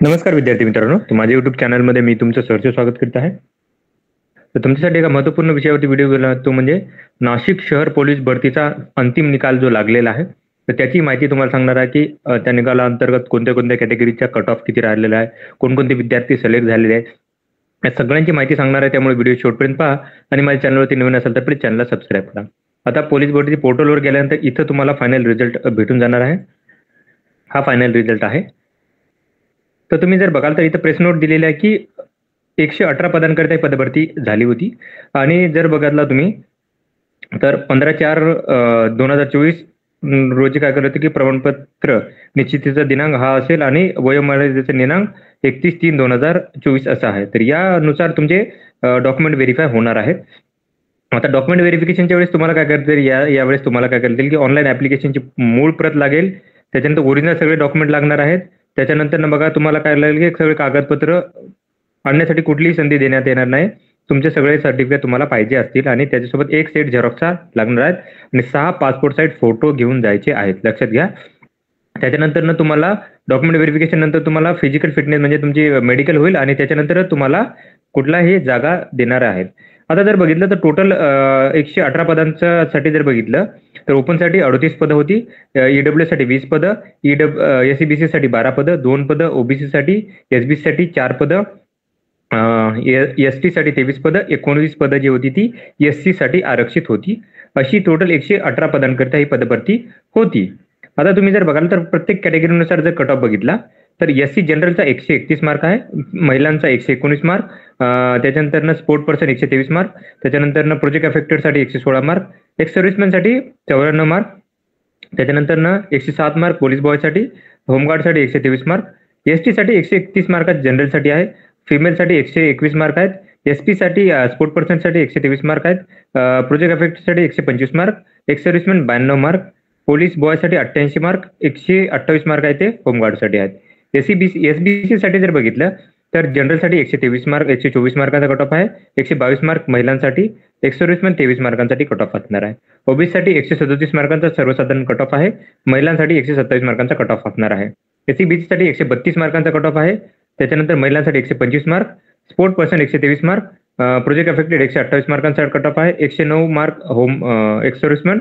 नमस्कार विद्यार्थी मित्रांनो, माझ्या YouTube चॅनलमध्ये मी तुमचं सहर्ष स्वागत करत आहे. तर तुमच्यासाठी एका महत्त्वपूर्ण विषयावरती व्हिडिओ केला, तो म्हणजे नाशिक शहर पोलीस भरतीचा अंतिम निकाल जो लागलेला आहे. तर त्याची माहिती तुम्हाला सांगणार आहे की त्या निकालाअंतर्गत कोणत्या कॅटेगरीचा कट ऑफ किती राहिलेला आहे, कोणकोणते विद्यार्थी सिलेक्ट झालेले आहेत, या सगळ्यांची माहिती सांगणार आहे. त्यामुळे व्हिडिओ शेवटपर्यंत पहा आणि माझ्या चॅनलवरती नवीन असेल तर प्लीज चॅनलला सबस्क्राईब करा. आता पोलीस भरती पोर्टलवर गेल्यानंतर इथं तुम्हाला फायनल रिझल्ट भेटून जाणार आहे. हा फायनल रिझल्ट आहे. तर तुम्ही जर बघाल तर इथं प्रेस नोट दिलेली आहे की 118 पदांकरिता पदभरती झाली होती आणि जर बघितला तुम्ही तर 15/4/2024 रोजी काय करत होते की प्रमाणपत्र निश्चितीचा दिनांक हा असेल आणि वयोमर्यादेचा दिनांक 31/3/2024 असा आहे. तर यानुसार तुमचे डॉक्युमेंट व्हेरीफाय होणार आहेत. आता डॉक्युमेंट व्हेरिफिकेशनच्या वेळेस तुम्हाला काय करता येईल, यावेळेस तुम्हाला काय करता येईल की ऑनलाईन ऍप्लिकेशनची मूळ प्रत लागेल, त्याच्यानंतर ओरिजिनल सगळे डॉक्युमेंट लागणार आहेत. त्याच्यानंतर बघा तुम्हाला काय लागेल की सगळे कागदपत्र आणण्यासाठी कुठलीही संधी देण्यात येणार नाही. तुमचे सगळे सर्टिफिकेट तुम्हाला पाहिजे असतील आणि त्याच्यासोबत एक सेट झेरॉक्सचा लागणार आहेत आणि 6 पासपोर्ट साईज फोटो घेऊन जायचे आहेत, लक्षात घ्या. त्याच्यानंतर तुम्हाला डॉक्युमेंट व्हेरिफिकेशन नंतर तुम्हाला फिजिकल फिटनेस म्हणजे तुमची मेडिकल होईल आणि त्याच्यानंतर तुम्हाला कुठलाही जागा देणार आहेत. आता जर बघितलं तर टोटल 118 पदांसाठी जर बघितलं तर ओपनसाठी 38 पदं होती, ईडब्ल्यू साठी 20 पदं, एससीबीसी साठी 12 पदं, 2 पदं ओबीसी साठी, एसबीसी साठी 4 पदं, एसटी साठी 23 पदं, 19 पदं जी होती ती एससी साठी आरक्षित होती. अशी टोटल 118 पदांकरिता ही पदभरती होती. आता तुम्ही जर बघाल तर प्रत्येक कॅटेगरीनुसार जर कट ऑफ बघितला तर एससी जनरलचा 131 मार्क आहे, महिलांचा 119 मार्क, त्याच्यानंतर स्पोर्ट पर्सन 123 मार्क, त्याच्यानंतर प्रोजेक्ट अफेक्टेडसाठी 116 मार्क, एक्स सर्व्हिसमॅनसाठी 94 मार्क, त्याच्यानंतर 107 मार्क पोलीस बॉयसाठी, होमगार्डसाठी 123 मार्क, एसटी साठी 131 मार्क जनरलसाठी आहे, फिमेलसाठी 121 मार्क आहेत, एसपी साठी स्पोर्ट पर्सनसाठी 123 मार्क आहेत, प्रोजेक्ट अफेक्टेडसाठी 125 mark, ex serviceman 92 mark, police बॉयसाठी 88 मार्क, 128 मार्क आहे ते होमगार्डसाठी आहेत. एसबीसी साठी जर बघितलं तर जनरलसाठी 123 मार्क, 124 मार्कांचा कट ऑफ आहे, 122 मार्क महिलांसाठी, एक्स सर्व्हिसमॅन 23 मार्कांसाठी कट ऑफ असणार आहे. ओबीसी साठी 137 मार्कांचा सर्वसाधारण कट ऑफ आहे, महिलांसाठी 127 मार्कांचा कट ऑफ असणार आहे. एससीबीसी साठी 132 मार्कांचा कट ऑफ आहे, त्याच्यानंतर महिलांसाठी 125 mark, sport person 123 mark, project affected 128 मार्कांचा कट ऑफ आहे, 109 मार्क एक्स सर्व्हिसमॅन,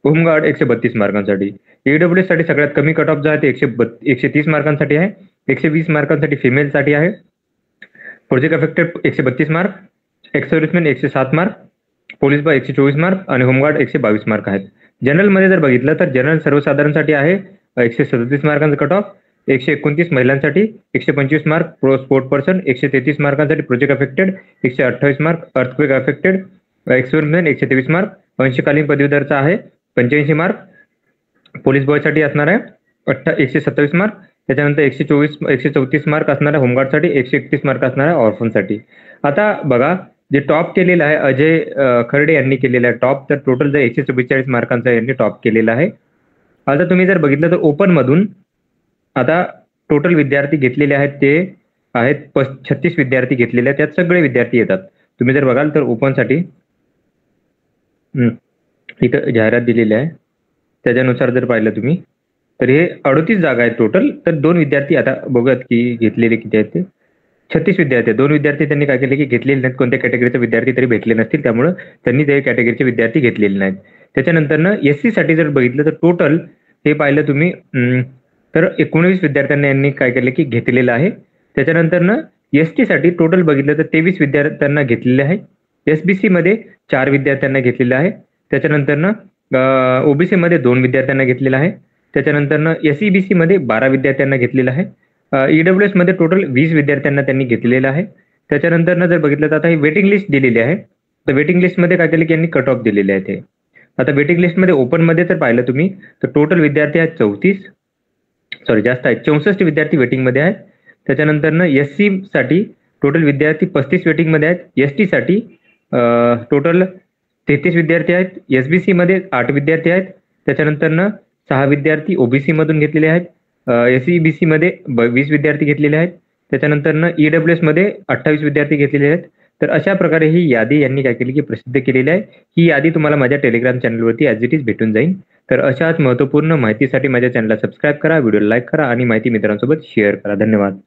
होमगार्ड 132 मार्कांसाठी. ईडब्ल्यू साठी सगळ्यात कमी कट ऑफ जो आहे ते 130 मार्कांसाठी आहे, 120 मार्कांसाठी फिमेलसाठी आहे, project affected 132 mark, ex serviceman 107 mark, police boy 124 mark आणि होमगार्ड 122 मार्क आहेत. जनरलमध्ये जर बघितलं तर जनरल सर्वसाधारणसाठी आहे 137 मार्कांचा कट ऑफ, 129 महिलांसाठी, 125 मार्क स्पोर्ट पर्सन, 133 मार्कांसाठी project affected, 128 mark earthquake affected, ex serviceman 123 mark, अंशकालीन पदवीधरचा आहे 85 मार्क, पोलीस बॉयसाठी असणार आहे 127 मार्क, त्याच्यानंतर 134 मार्क असणार आहे होमगार्डसाठी, 131 मार्क असणार आहे ऑर्फनसाठी. आता बघा जे टॉप केलेलं आहे अजय खर्डे यांनी केलेलं आहे टॉप, तर टोटल जर 144 मार्कांचा यांनी टॉप केलेला आहे. आता तुम्ही जर बघितलं तर ओपन मधून आता टोटल विद्यार्थी घेतलेले आहेत ते आहेत 36 विद्यार्थी घेतलेले आहेत, त्यात सगळे विद्यार्थी येतात. तुम्ही जर बघाल तर ओपनसाठी इथं जाहिरात दिलेली आहे, त्याच्यानुसार जर पाहिलं तुम्ही तर हे 38 जागा आहेत टोटल. तर 2 विद्यार्थी आता बघूयात की घेतलेले किती आहेत ते. 36 विद्यार्थी, 2 विद्यार्थी त्यांनी काय केले की घेतलेले नाहीत, कोणत्या कॅटेगरीचे विद्यार्थी तरी भेटले नसतील, त्यामुळे त्यांनी ते कॅटेगरीचे विद्यार्थी घेतलेले नाहीत. त्याच्यानंतर एससी साठी जर बघितलं तर टोटल हे पाहिलं तुम्ही तर 19 विद्यार्थ्यांना यांनी काय केलं की घेतलेलं आहे. त्याच्यानंतर एसटी साठी टोटल बघितलं तर 23 विद्यार्थ्यांना घेतलेले आहे, एसबीसी मध्ये 4 विद्यार्थ्यांना घेतलेलं आहे, त्याच्यानंतर ओबीसी मध्ये 2 विद्यार्थ्यांना घेतलेलं आहे, त्याच्यानंतर एसईबीसी मध्ये 12 विद्यार्थ्यांना घेतलेलं आहे, ईडब्ल्यूएस मध्ये टोटल 20 विद्यार्थ्यांना त्यांनी घेतलेलं आहे. त्याच्यानंतर जर बघितलं तर आता ही वेटिंग लिस्ट दिलेली आहे, तर वेटिंग लिस्ट मध्ये काय केलं की यांनी कट ऑफ दिलेले आहे ते. आता वेटिंग लिस्ट मध्ये ओपन मध्ये जर पाहिलं तुम्ही तर टोटल विद्यार्थी आहेत 64 विद्यार्थी वेटिंग मध्ये आहेत. त्याच्यानंतर एससी साठी टोटल विद्यार्थी 35 वेटिंग मध्ये आहेत, एसटी साठी टोटल 33 विद्यार्थी आहेत, एसबीसी मध्ये 8 विद्यार्थी आहेत, त्याच्यानंतर 6 विद्यार्थी ओबीसी मधून घेतलेले आहेत, एसईबीसी मध्ये 20 विद्यार्थी घेतलेले आहेत, त्याच्यानंतर ईडब्ल्यूएस मध्ये 28 विद्यार्थी घेतलेले आहेत. तर अशा प्रकारे ही यादी यांनी काय केली की प्रसिद्ध केलेली आहे. ही यादी तुम्हाला माझ्या टेलिग्राम चॅनलवरती ॲज इट इज भेटून जाईल. तर अशाच महत्त्वपूर्ण माहितीसाठी माझ्या चॅनलला सबस्क्राईब करा, व्हिडिओला लाईक करा आणि माहिती मित्रांसोबत शेअर करा. धन्यवाद.